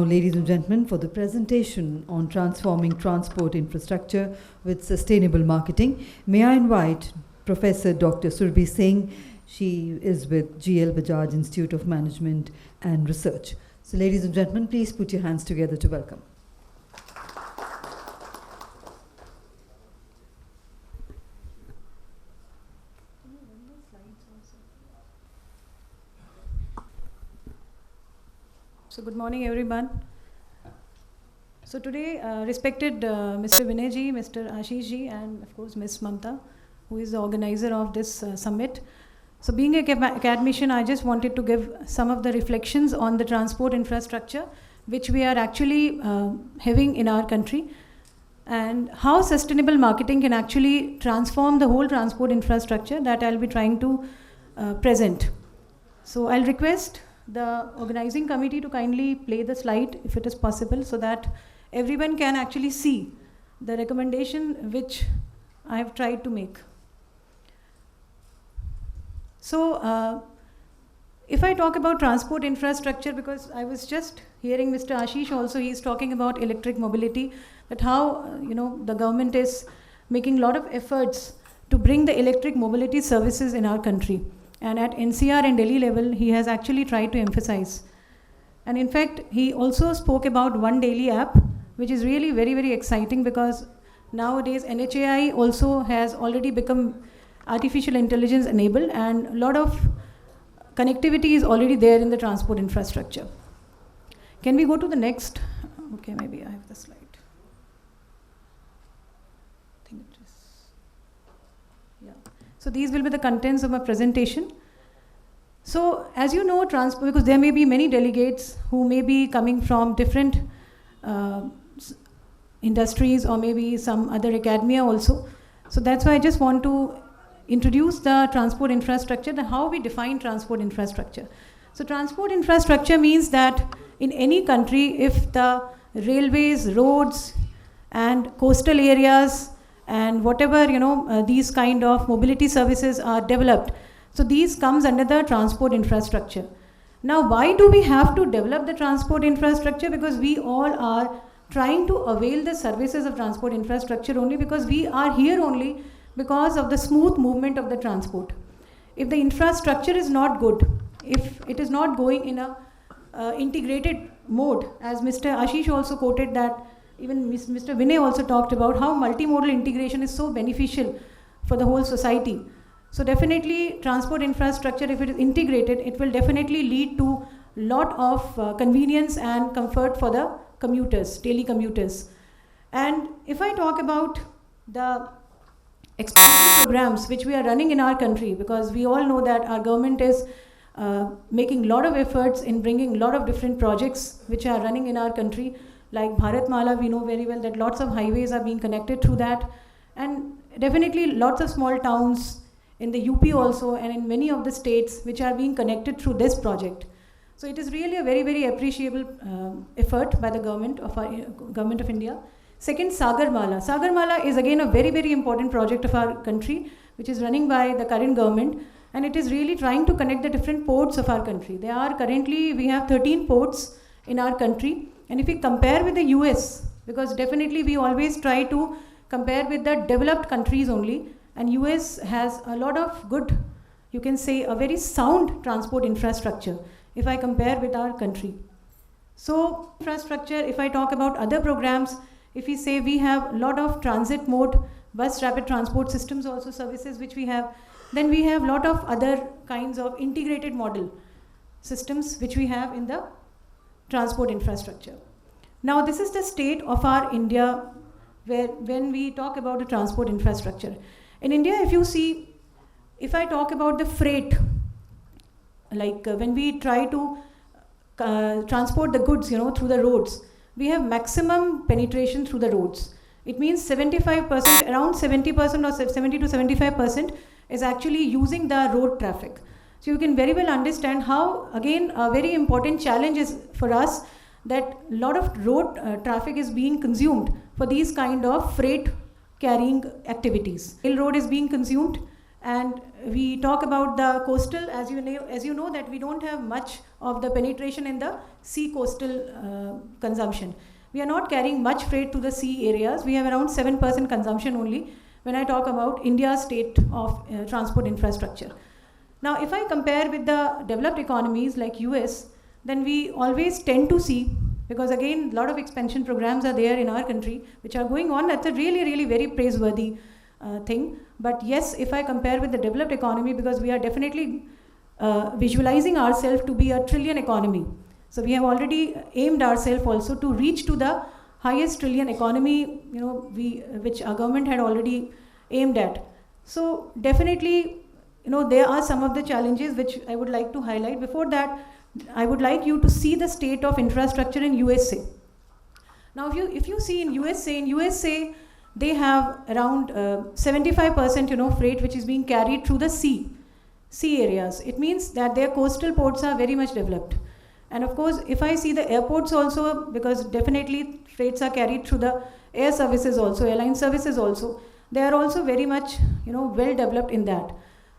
ladies and gentlemen, for the presentation on transforming transport infrastructure with sustainable marketing, may I invite Professor Dr. Surabhi Singh. She is with GL Bajaj Institute of Management and Research. So, ladies and gentlemen, please put your hands together to welcome. So good morning, everyone. So today, respected Mr. Vinay ji, Mr. Ashish ji, and of course Ms. Mamta, who is the organizer of this summit. So being an academician, I just wanted to give some of the reflections on the transport infrastructure, which we are actually having in our country, and how sustainable marketing can actually transform the whole transport infrastructure that I'll be trying to present. So I'll request the organizing committee to kindly play the slide if it is possible, so that everyone can actually see the recommendation which I have tried to make. So if I talk about transport infrastructure, because I was just hearing Mr. Ashish also, he's talking about electric mobility, that how the government is making a lot of efforts to bring the electric mobility services in our country. And at NCR and Delhi level, he has actually tried to emphasize. And in fact, he also spoke about One Daily app, which is really very, very exciting, because nowadays NHAI also has already become artificial intelligence enabled, and a lot of connectivity is already there in the transport infrastructure. Can we go to the next? Okay, maybe I have the slide. I think it is. Yeah. So these will be the contents of my presentation. So as you know, transport, because there may be many delegates who may be coming from different industries or maybe some other academia also. So that's why I just want to introduce the transport infrastructure, how we define transport infrastructure. So transport infrastructure means that in any country, if the railways, roads, and coastal areas, and whatever these kind of mobility services are developed, so these comes under the transport infrastructure. Now, why do we have to develop the transport infrastructure? Because we all are trying to avail the services of transport infrastructure only because we are here only because of the smooth movement of the transport. If the infrastructure is not good, if it is not going in a integrated mode, as Mr. Ashish also quoted that, even Mr. Vinay also talked about how multimodal integration is so beneficial for the whole society. So definitely transport infrastructure, if it is integrated, it will definitely lead to a lot of convenience and comfort for the commuters, daily commuters. And if I talk about the expansion programs which we are running in our country, because we all know that our government is making a lot of efforts in bringing a lot of different projects which are running in our country, like Bharat Mala. We know very well that lots of highways are being connected through that, and definitely lots of small towns in the UP also, and in many of the states which are being connected through this project. So it is really a very, very appreciable effort by the government of India. Second, Sagar Mala. Sagar Mala is again a very, very important project of our country, which is running by the current government, and it is really trying to connect the different ports of our country. We have 13 ports in our country, and if we compare with the US, because definitely we always try to compare with the developed countries only, and US has a lot of good, you can say a very sound transport infrastructure if I compare with our country. So infrastructure, if I talk about other programs, if we say we have a lot of transit mode, bus rapid transport systems also services which we have, then we have a lot of other kinds of integrated model systems which we have in the transport infrastructure. Now this is the state of our India when we talk about the transport infrastructure. In India, if you see, if I talk about the freight, like when we try to transport the goods through the roads, we have maximum penetration through the roads. It means 75%, around 70% or 70 to 75% is actually using the road traffic. So you can very well understand how, again, a very important challenge is for us that a lot of road traffic is being consumed for these kind of freight carrying activities. Railroad is being consumed, And we talk about the coastal, as you know that we don't have much of the penetration in the sea coastal consumption. We are not carrying much freight to the sea areas. We have around 7% consumption only when I talk about India's state of transport infrastructure. Now, if I compare with the developed economies like US, then we always tend to see, because again, a lot of expansion programs are there in our country, which are going on. That's a really, really very praiseworthy thing. But yes, if I compare with the developed economy, because we are definitely visualizing ourselves to be a trillion economy. So we have already aimed ourselves also to reach to the highest trillion economy, which our government had already aimed at. So definitely, there are some of the challenges which I would like to highlight. Before that, I would like you to see the state of infrastructure in USA. Now, if you see in USA, they have around 75% freight which is being carried through the sea areas. It means that their coastal ports are very much developed. And of course, if I see the airports also, because definitely freights are carried through the air services also, airline services also, they are also very much well developed in that.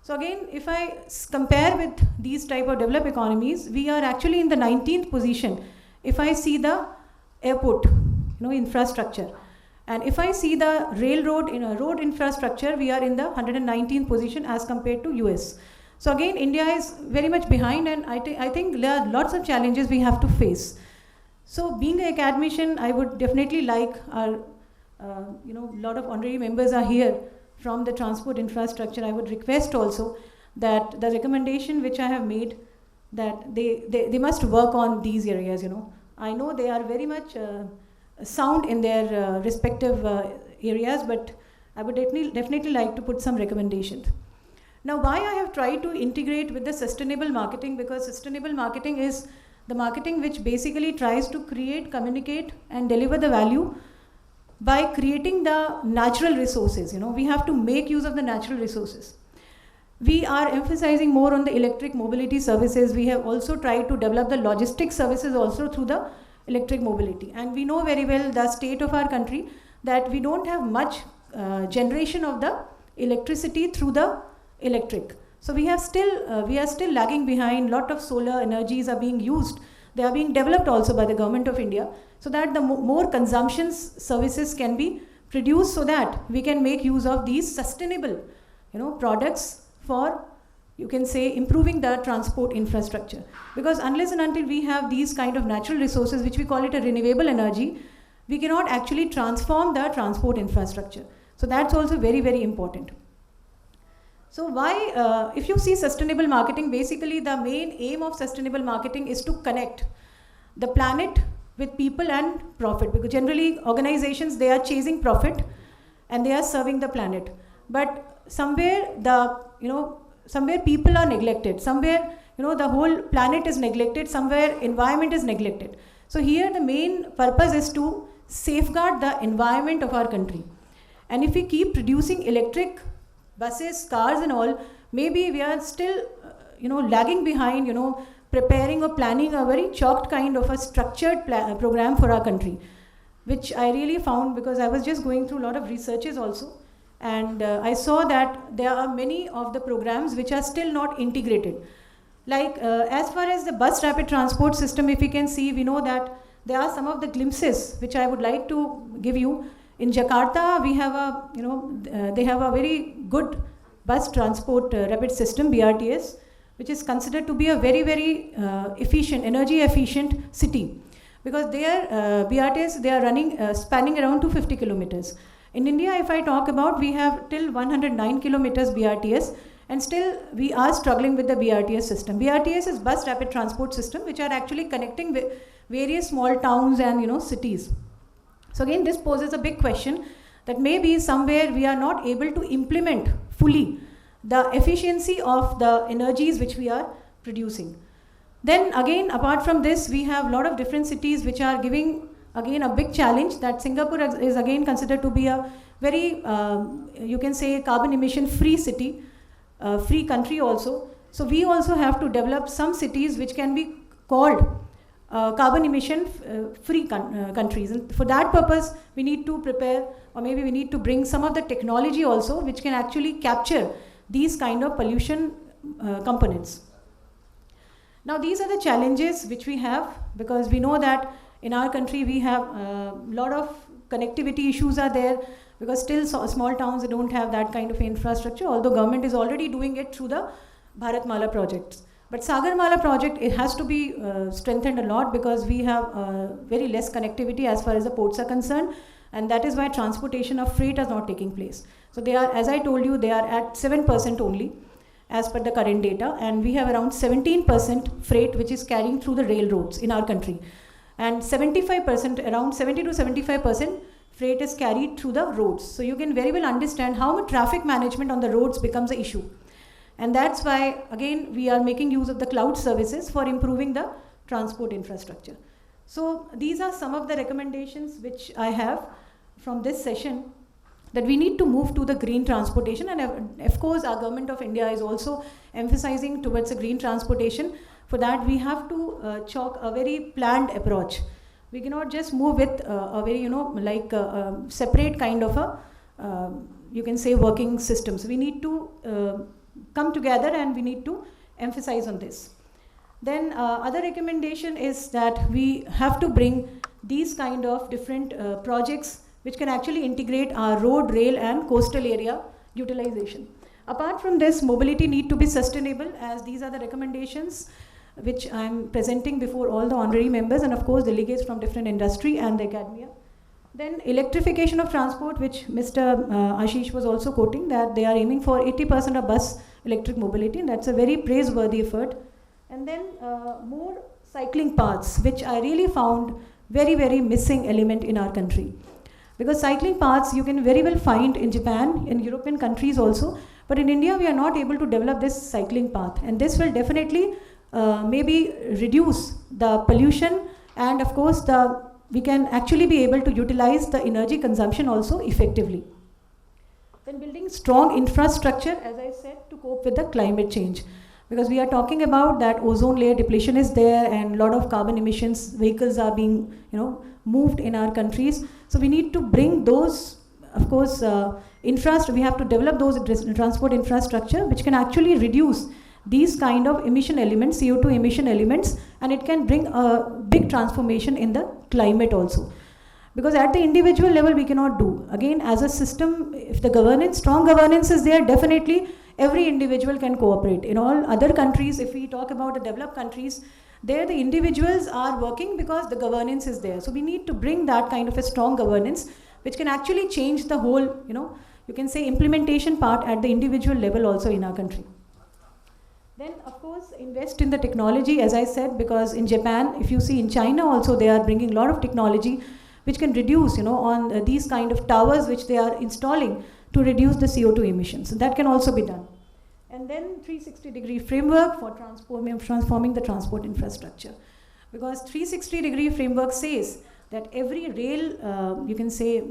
So again, if I compare with these type of developed economies, we are actually in the 19th position if I see the airport infrastructure. And if I see the railroad road infrastructure, we are in the 119th position as compared to US. So again, India is very much behind, and I think there are lots of challenges we have to face. So being an academician, I would definitely like our, lot of honorary members are here from the transport infrastructure. I would request also that the recommendation which I have made, that they must work on these areas. I know they are very much sound in their respective areas, but I would definitely like to put some recommendations. Now, why I have tried to integrate with the sustainable marketing, because sustainable marketing is the marketing which basically tries to create, communicate, and deliver the value by creating the natural resources. We have to make use of the natural resources. We are emphasizing more on the electric mobility services. We have also tried to develop the logistics services also through the electric mobility. And we know very well the state of our country, that we don't have much generation of the electricity through the electric. So we are still lagging behind. Lot of solar energies are being used. They are being developed also by the government of India, so that the more consumption services can be produced, so that we can make use of these sustainable products for, you can say, improving the transport infrastructure. Because unless and until we have these kind of natural resources, which we call it a renewable energy, we cannot actually transform the transport infrastructure. So that's also very, very important. So why, if you see sustainable marketing, basically the main aim of sustainable marketing is to connect the planet with people and profit. Because generally organizations, they are chasing profit and they are serving the planet. But somewhere somewhere people are neglected. Somewhere, the whole planet is neglected. Somewhere environment is neglected. So here the main purpose is to safeguard the environment of our country. And if we keep producing electric buses, cars and all, maybe we are still, lagging behind, preparing or planning a very chalked kind of a structured program for our country, which I really found, because I was just going through a lot of researches also, and I saw that there are many of the programs which are still not integrated. Like as far as the bus rapid transport system, if you can see, we know that there are some of the glimpses which I would like to give you. In Jakarta, we have they have a very good bus transport rapid system, BRTS, which is considered to be a very, very efficient, energy efficient city. Because their BRTS, they are running, spanning around 250 kilometers. In India, if I talk about, we have till 109 kilometers BRTS, and still we are struggling with the BRTS system. BRTS is bus rapid transport system, which are actually connecting with various small towns and cities. So again, this poses a big question, that maybe somewhere we are not able to implement fully the efficiency of the energies which we are producing. Then again, apart from this, we have a lot of different cities which are giving again a big challenge, that Singapore is again considered to be a very, you can say, carbon emission free city, free country also. So we also have to develop some cities which can be called carbon emission free countries. And for that purpose, we need to prepare, or maybe we need to bring some of the technology also which can actually capture these kind of pollution components. Now these are the challenges which we have, because we know that in our country we have a lot of connectivity issues are there, because still small towns, they don't have that kind of infrastructure, although government is already doing it through the Bharatmala projects. But Sagarmala project, it has to be strengthened a lot, because we have very less connectivity as far as the ports are concerned, and that is why transportation of freight is not taking place. So they are, as I told you, they are at 7% only as per the current data, and we have around 17% freight which is carrying through the railroads in our country, and 75%, around 70 to 75% freight is carried through the roads. So you can very well understand how much traffic management on the roads becomes an issue. And that's why, again, we are making use of the cloud services for improving the transport infrastructure. So these are some of the recommendations which I have from this session, that we need to move to the green transportation. And of course, our government of India is also emphasizing towards a green transportation. For that, we have to chalk a very planned approach. We cannot just move with a very, separate kind of a, you can say, working system. So we need to come together, and we need to emphasize on this. Then other recommendation is that we have to bring these kind of different projects which can actually integrate our road, rail and coastal area utilization. Apart from this, mobility need to be sustainable, as these are the recommendations which I am presenting before all the honorary members, and of course delegates from different industry and the academia. Then electrification of transport, which Mr. Ashish was also quoting, that they are aiming for 80% of bus electric mobility, and that's a very praiseworthy effort. And then more cycling paths, which I really found very, very missing element in our country. Because cycling paths you can very well find in Japan, in European countries also, but in India we are not able to develop this cycling path, and this will definitely maybe reduce the pollution, and of course we can actually be able to utilize the energy consumption also effectively. Then building strong infrastructure, as I said, to cope with the climate change, because we are talking about that ozone layer depletion is there, and a lot of carbon emissions, vehicles are being moved in our countries. So we need to bring those, of course, we have to develop those transport infrastructure which can actually reduce these kind of emission elements, CO2 emission elements, and it can bring a big transformation in the climate also. Because at the individual level we cannot do. Again, as a system, if the strong governance is there, definitely every individual can cooperate. In all other countries, if we talk about the developed countries, there the individuals are working because the governance is there. So we need to bring that kind of a strong governance which can actually change the whole, you can say, implementation part at the individual level also in our country. Then, of course, invest in the technology, as I said, because in Japan, if you see in China also, they are bringing a lot of technology which can reduce, on these kind of towers which they are installing to reduce the CO2 emissions. So that can also be done. And then 360-degree framework for transforming the transport infrastructure. Because 360-degree framework says that every rail, you can say,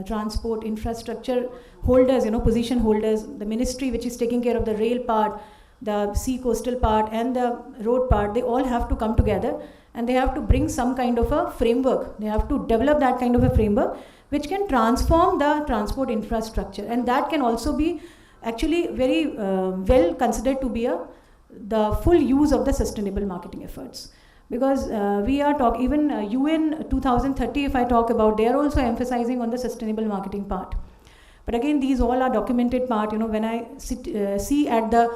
transport infrastructure holders, position holders, the ministry which is taking care of the rail part, the sea coastal part and the road part, they all have to come together, and they have to bring some kind of a framework. They have to develop that kind of a framework which can transform the transport infrastructure, and that can also be actually very well considered to be the full use of the sustainable marketing efforts. Because we are talking, even UN 2030, if I talk about, they are also emphasizing on the sustainable marketing part. But again, these all are documented part. When I see at the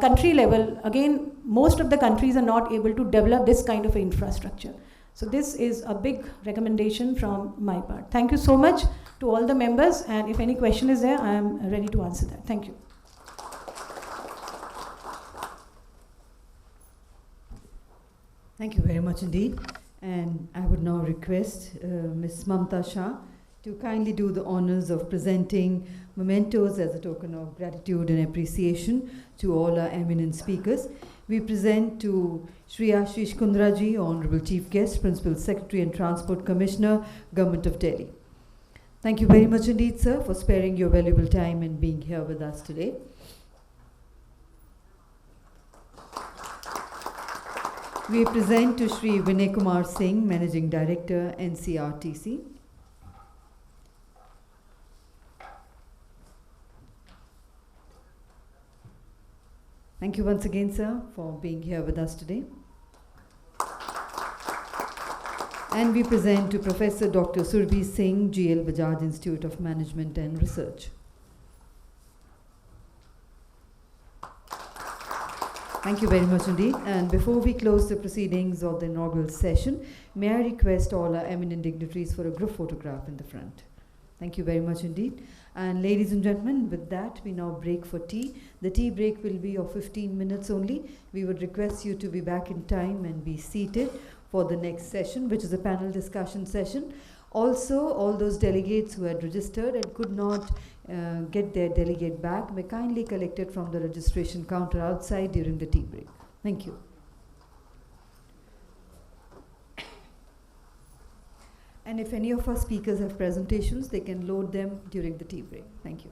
country level, again, most of the countries are not able to develop this kind of infrastructure. So this is a big recommendation from my part. Thank you so much to all the members, and if any question is there, I am ready to answer that. Thank you. Thank you very much indeed. And I would now request Ms. Mamta Shah to kindly do the honors of presenting mementos as a token of gratitude and appreciation to all our eminent speakers. We present to Shri Ashish Kundraji, Honorable Chief Guest, Principal Secretary and Transport Commissioner, Government of Delhi. Thank you very much indeed, sir, for sparing your valuable time and being here with us today. We present to Shri Vinay Kumar Singh, Managing Director, NCRTC. Thank you once again, sir, for being here with us today. And we present to Professor Dr. Surabhi Singh, GL Bajaj Institute of Management and Research. Thank you very much indeed. And before we close the proceedings of the inaugural session, may I request all our eminent dignitaries for a group photograph in the front. Thank you very much indeed. And ladies and gentlemen, with that, we now break for tea. The tea break will be of 15 minutes only. We would request you to be back in time and be seated for the next session, which is a panel discussion session. Also, all those delegates who had registered and could not get their delegate back may kindly collect it from the registration counter outside during the tea break. Thank you. And if any of our speakers have presentations, they can load them during the tea break. Thank you.